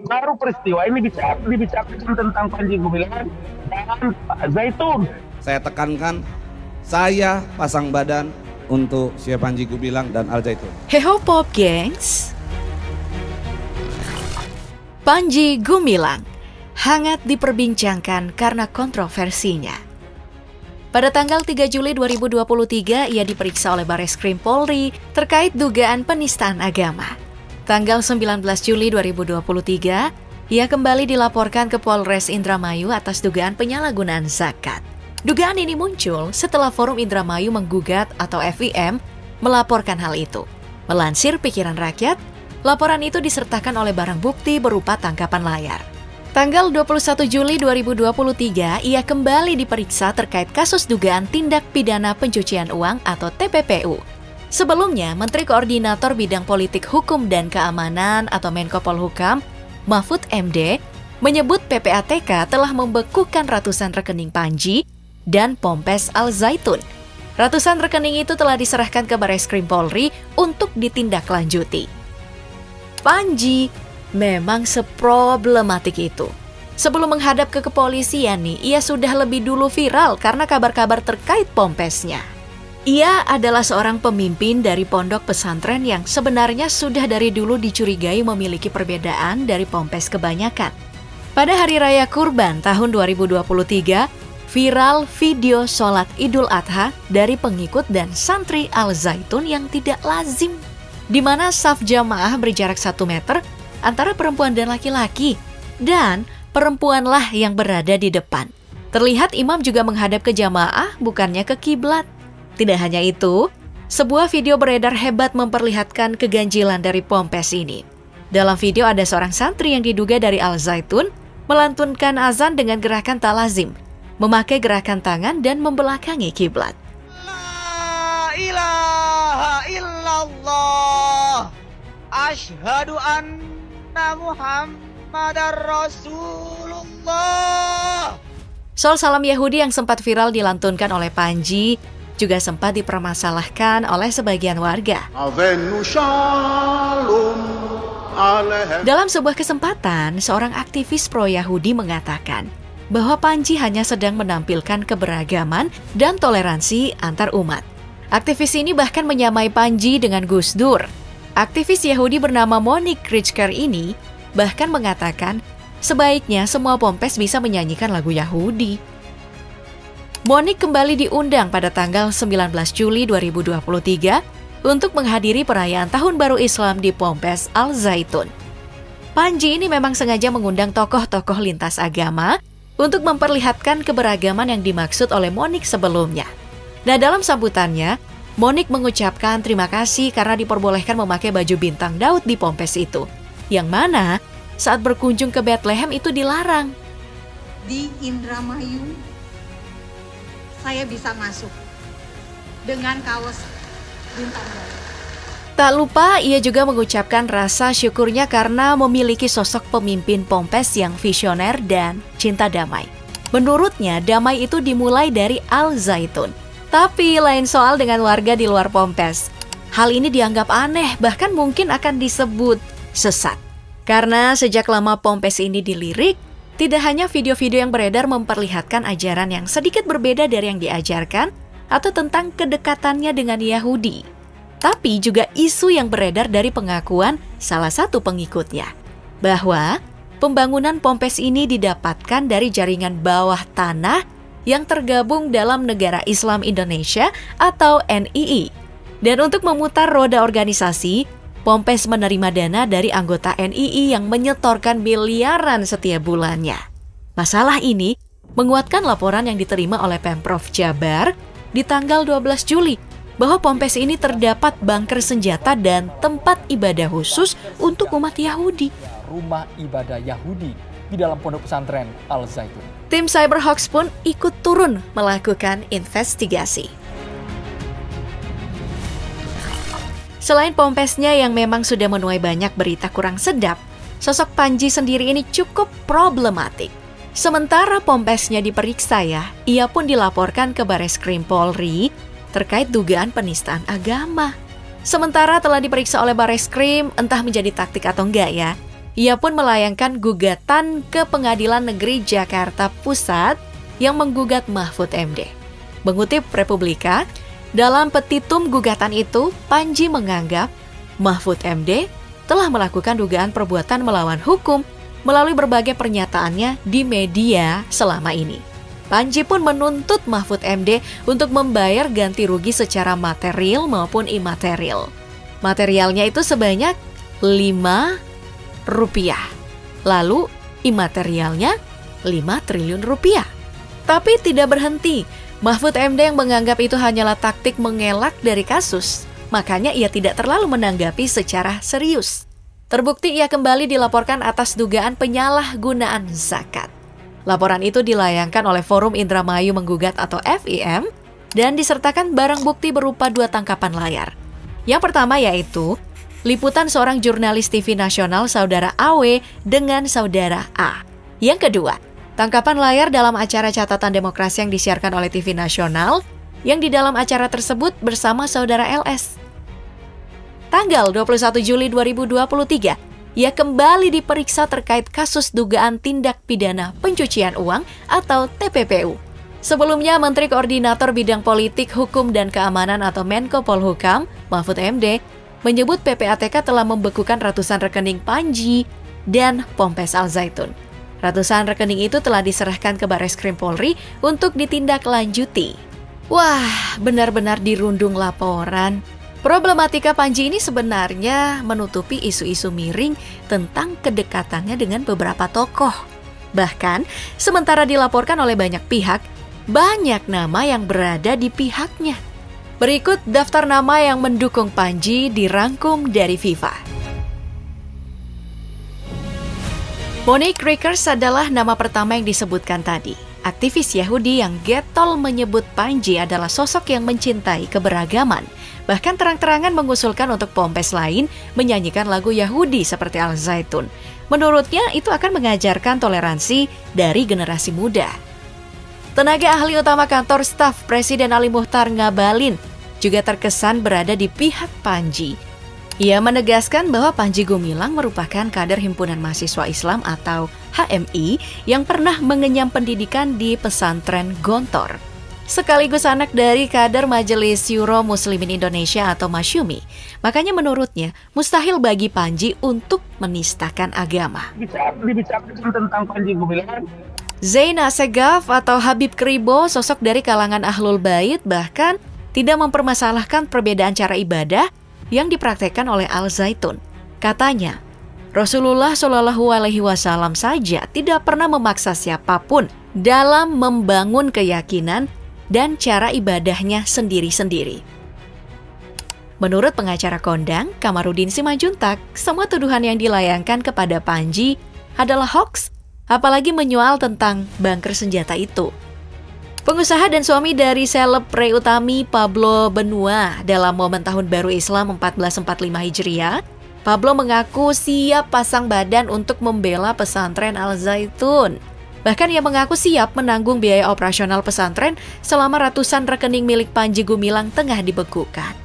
Baru peristiwa ini dibicarakan tentang Panji Gumilang dan Pak Zaitun. Saya tekankan, saya pasang badan untuk Syekh Panji Gumilang dan Al Zaitun. Heho Pop gengs. Panji Gumilang hangat diperbincangkan karena kontroversinya. Pada tanggal 3 Juli 2023, ia diperiksa oleh Bareskrim Polri terkait dugaan penistaan agama. Tanggal 19 Juli 2023, ia kembali dilaporkan ke Polres Indramayu atas dugaan penyalahgunaan zakat. Dugaan ini muncul setelah Forum Indramayu Menggugat atau FIM melaporkan hal itu. Melansir Pikiran Rakyat, laporan itu disertakan oleh barang bukti berupa tangkapan layar. Tanggal 21 Juli 2023, ia kembali diperiksa terkait kasus dugaan tindak pidana pencucian uang atau TPPU. Sebelumnya, Menteri Koordinator Bidang Politik Hukum dan Keamanan atau Menko Polhukam, Mahfud MD, menyebut PPATK telah membekukan ratusan rekening Panji dan Ponpes Al Zaitun. Ratusan rekening itu telah diserahkan ke Bareskrim Polri untuk ditindaklanjuti. Panji memang seproblematik itu. Sebelum menghadap ke kepolisian nih, ia sudah lebih dulu viral karena kabar-kabar terkait Pompesnya. Ia adalah seorang pemimpin dari pondok pesantren yang sebenarnya sudah dari dulu dicurigai memiliki perbedaan dari Pompes kebanyakan. Pada Hari Raya Kurban tahun 2023, viral video sholat Idul Adha dari pengikut dan santri Al Zaitun yang tidak lazim, di mana saf jamaah berjarak 1 meter antara perempuan dan laki-laki, dan perempuanlah yang berada di depan. Terlihat imam juga menghadap ke jamaah, bukannya ke kiblat. Tidak hanya itu, sebuah video beredar hebat memperlihatkan keganjilan dari Pompes ini. Dalam video ada seorang santri yang diduga dari Al Zaitun melantunkan azan dengan gerakan tak lazim, memakai gerakan tangan dan membelakangi kiblat. La ilaha illallah, asyhadu anna Muhammadar Rasulullah. Soal salam Yahudi yang sempat viral dilantunkan oleh Panji juga sempat dipermasalahkan oleh sebagian warga. Dalam sebuah kesempatan, seorang aktivis pro-Yahudi mengatakan bahwa Panji hanya sedang menampilkan keberagaman dan toleransi antar umat. Aktivis ini bahkan menyamai Panji dengan Gus Dur. Aktivis Yahudi bernama Monique Ritschker ini bahkan mengatakan sebaiknya semua Pompes bisa menyanyikan lagu Yahudi. Monique kembali diundang pada tanggal 19 Juli 2023 untuk menghadiri perayaan Tahun Baru Islam di Ponpes Al Zaitun. Panji ini memang sengaja mengundang tokoh-tokoh lintas agama untuk memperlihatkan keberagaman yang dimaksud oleh Monique sebelumnya. Nah, dalam sambutannya, Monique mengucapkan terima kasih karena diperbolehkan memakai baju bintang Daud di Ponpes itu, yang mana saat berkunjung ke Bethlehem itu dilarang. Di Indramayu, saya bisa masuk dengan kaos bintang Daud. Tak lupa, ia juga mengucapkan rasa syukurnya karena memiliki sosok pemimpin Pompes yang visioner dan cinta damai. Menurutnya, damai itu dimulai dari Al Zaitun. Tapi lain soal dengan warga di luar Pompes. Hal ini dianggap aneh, bahkan mungkin akan disebut sesat. Karena sejak lama Pompes ini dilirik, tidak hanya video-video yang beredar memperlihatkan ajaran yang sedikit berbeda dari yang diajarkan atau tentang kedekatannya dengan Yahudi, tapi juga isu yang beredar dari pengakuan salah satu pengikutnya, bahwa pembangunan Pompes ini didapatkan dari jaringan bawah tanah yang tergabung dalam Negara Islam Indonesia atau NII. Dan untuk memutar roda organisasi, Pompes menerima dana dari anggota NII yang menyetorkan miliaran setiap bulannya. Masalah ini menguatkan laporan yang diterima oleh Pemprov Jabar di tanggal 12 Juli bahwa Pompes ini terdapat bunker senjata dan tempat ibadah khusus untuk umat Yahudi. Rumah ibadah Yahudi di dalam pondok pesantren Al Zaitun. Tim Cyberhawks pun ikut turun melakukan investigasi. Selain Pompesnya yang memang sudah menuai banyak berita kurang sedap, sosok Panji sendiri ini cukup problematik. Sementara Pompesnya diperiksa ia pun dilaporkan ke Bareskrim Polri terkait dugaan penistaan agama. Sementara telah diperiksa oleh Bareskrim, entah menjadi taktik atau enggak ia pun melayangkan gugatan ke Pengadilan Negeri Jakarta Pusat yang menggugat Mahfud MD. Mengutip Republika, dalam petitum gugatan itu, Panji menganggap Mahfud MD telah melakukan dugaan perbuatan melawan hukum melalui berbagai pernyataannya di media selama ini. Panji pun menuntut Mahfud MD untuk membayar ganti rugi secara material maupun imaterial. Materialnya itu sebanyak Rp5, lalu imaterialnya Rp5 triliun. Tapi tidak berhenti, Mahfud MD yang menganggap itu hanyalah taktik mengelak dari kasus, makanya ia tidak terlalu menanggapi secara serius. Terbukti ia kembali dilaporkan atas dugaan penyalahgunaan zakat. Laporan itu dilayangkan oleh Forum Indramayu Menggugat atau FIM dan disertakan barang bukti berupa 2 tangkapan layar. Yang pertama yaitu liputan seorang jurnalis TV nasional saudara AW dengan saudara A. Yang kedua, tangkapan layar dalam acara Catatan Demokrasi yang disiarkan oleh TV nasional yang di dalam acara tersebut bersama saudara LS. Tanggal 21 Juli 2023, ia kembali diperiksa terkait kasus dugaan tindak pidana pencucian uang atau TPPU. Sebelumnya, Menteri Koordinator Bidang Politik, Hukum, dan Keamanan atau Menko Polhukam, Mahfud MD, menyebut PPATK telah membekukan ratusan rekening Panji dan Ponpes Al Zaitun. Ratusan rekening itu telah diserahkan ke Bareskrim Polri untuk ditindaklanjuti. Wah, benar-benar dirundung laporan. Problematika Panji ini sebenarnya menutupi isu-isu miring tentang kedekatannya dengan beberapa tokoh. Bahkan, sementara dilaporkan oleh banyak pihak, banyak nama yang berada di pihaknya. Berikut daftar nama yang mendukung Panji dirangkum dari FIFA. Monique Rickers adalah nama pertama yang disebutkan tadi. Aktivis Yahudi yang getol menyebut Panji adalah sosok yang mencintai keberagaman. Bahkan terang-terangan mengusulkan untuk Ponpes lain menyanyikan lagu Yahudi seperti Al Zaitun. Menurutnya itu akan mengajarkan toleransi dari generasi muda. Tenaga ahli utama kantor staf Presiden Ali Muchtar Ngabalin juga terkesan berada di pihak Panji. Ia menegaskan bahwa Panji Gumilang merupakan kader Himpunan Mahasiswa Islam atau HMI yang pernah mengenyam pendidikan di pesantren Gontor. Sekaligus anak dari kader Majelis Syuro Muslimin Indonesia atau Masyumi. Makanya menurutnya mustahil bagi Panji untuk menistakan agama. Dibicarakan tentang Panji Gumilang. Zain Assegaf atau Habib Kribo, sosok dari kalangan Ahlul Bait, bahkan tidak mempermasalahkan perbedaan cara ibadah yang dipraktekkan oleh Al Zaitun. Katanya, Rasulullah Shallallahu Alaihi Wasallam saja tidak pernah memaksa siapapun dalam membangun keyakinan dan cara ibadahnya sendiri-sendiri. Menurut pengacara kondang, Kamarudin Simajuntak, semua tuduhan yang dilayangkan kepada Panji adalah hoaks, apalagi menyoal tentang bunker senjata itu. Pengusaha dan suami dari seleb Ray Utami, Pablo Benua, dalam momen Tahun Baru Islam 1445 Hijriah, Pablo mengaku siap pasang badan untuk membela pesantren Al Zaitun. Bahkan ia mengaku siap menanggung biaya operasional pesantren selama ratusan rekening milik Panji Gumilang tengah dibekukan.